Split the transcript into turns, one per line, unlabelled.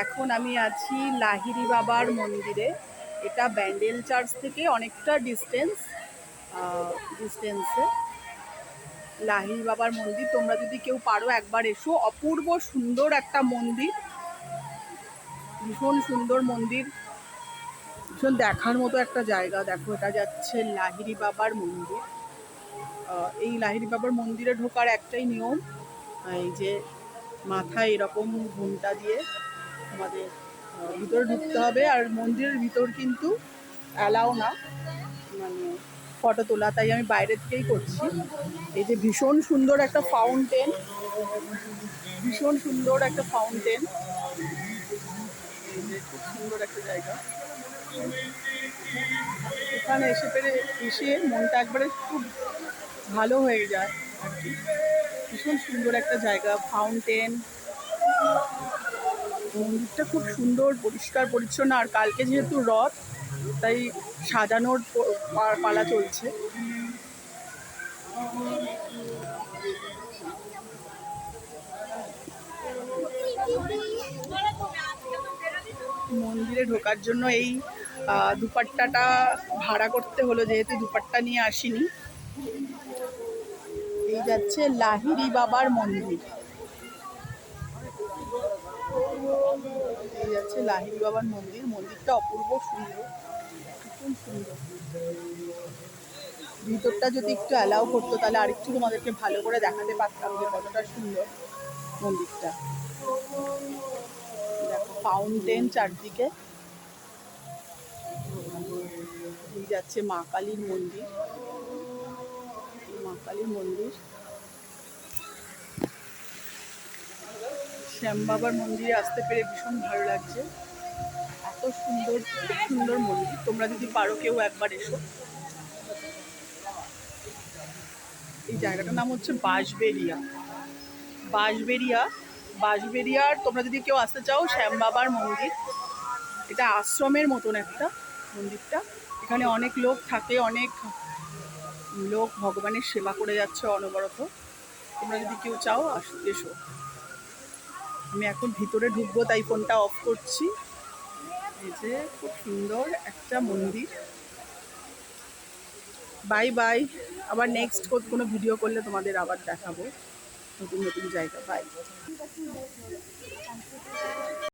এখন আমি আছি লাহিড়ী বাবার মন্দিরে। এটা ব্যান্ডেল চার্চ থেকে অনেকটা ডিস্টেন্সে লাহিড়ী বাবার মন্দির। তোমরা যদি কেউ পারো একবার এসো, অপূর্ব সুন্দর একটা মন্দির, ভীষণ সুন্দর মন্দির, ভীষণ দেখার মতো একটা জায়গা। দেখো, এটা যাচ্ছে লাহিড়ী বাবার মন্দির। এই লাহিড়ী বাবার মন্দিরে ঢোকার একটাই নিয়ম, এই যে মাথায় এরকম ঘুমটা দিয়ে আমাদের ভিতরে ঢুকতে হবে। আর মন্দিরের ভিতর কিন্তু অ্যালাও না মানে ফটো তোলা, তাই আমি বাইরে থেকেই করছি। এই যে ভীষণ সুন্দর একটা ফাউন্টেন, ভীষণ সুন্দর একটা ফাউন্টেন, এই যে খুব সুন্দর একটা জায়গা। এখানে এসে মনটা একবারে খুব ভালো হয়ে যায় আর কি। ভীষণ সুন্দর একটা জায়গা, ফাউন্টেন, মন্দিরটা খুব সুন্দর, পরিষ্কার পরিচ্ছন্ন। আর কালকে যেহেতু রথ, তাই সাজানোর পালা চলছে। মন্দিরে ঢোকার জন্য এই দুপাট্টাটা ভাড়া করতে হলো, যেহেতু দুপাট্টা নিয়ে আসিনি। এই যাচ্ছে লাহিড়ী বাবার মন্দির, এই যাচ্ছে লাহিড়ী বাবার মন্দির। মন্দিরটা অপূর্ব সুন্দর, ভীষণ সুন্দর। ভিতরটা যদি একটু অ্যালাউ করতো তাহলে আরেকটু তোমাদেরকে ভালো করে দেখাতে পারতাম যে কতটা সুন্দর মন্দিরটা। দেখো ফাউন্টেন চারদিকে। এই যাচ্ছে মা কালীর মন্দির, মা কালীর মন্দির। শ্যাম বাবার মন্দিরে আসতে পেরে ভীষণ ভালো লাগছে। এত সুন্দর, খুব সুন্দর মন্দির। তোমরা যদি পারো কেউ একবার এসো। এই জায়গাটার নাম হচ্ছে বাঁশবেড়িয়া। বাঁশবেড়িয়ার তোমরা যদি কেউ আসতে চাও, শ্যাম বাবার মন্দির, এটা আশ্রমের মতন একটা মন্দিরটা। এখানে অনেক লোক থাকে, অনেক লোক ভগবানের সেবা করে যাচ্ছে অনবরত। তোমরা যদি কেউ চাও এসো। আমি এখন ভিতরে ঢুকবো, তাই ফোনটা অফ করছি। এই যে খুব সুন্দর একটা মন্দির। Bye bye. আবার নেক্সট কোনো ভিডিও করলে তোমাদের আবার দেখাবো নতুন নতুন জায়গা। বাই।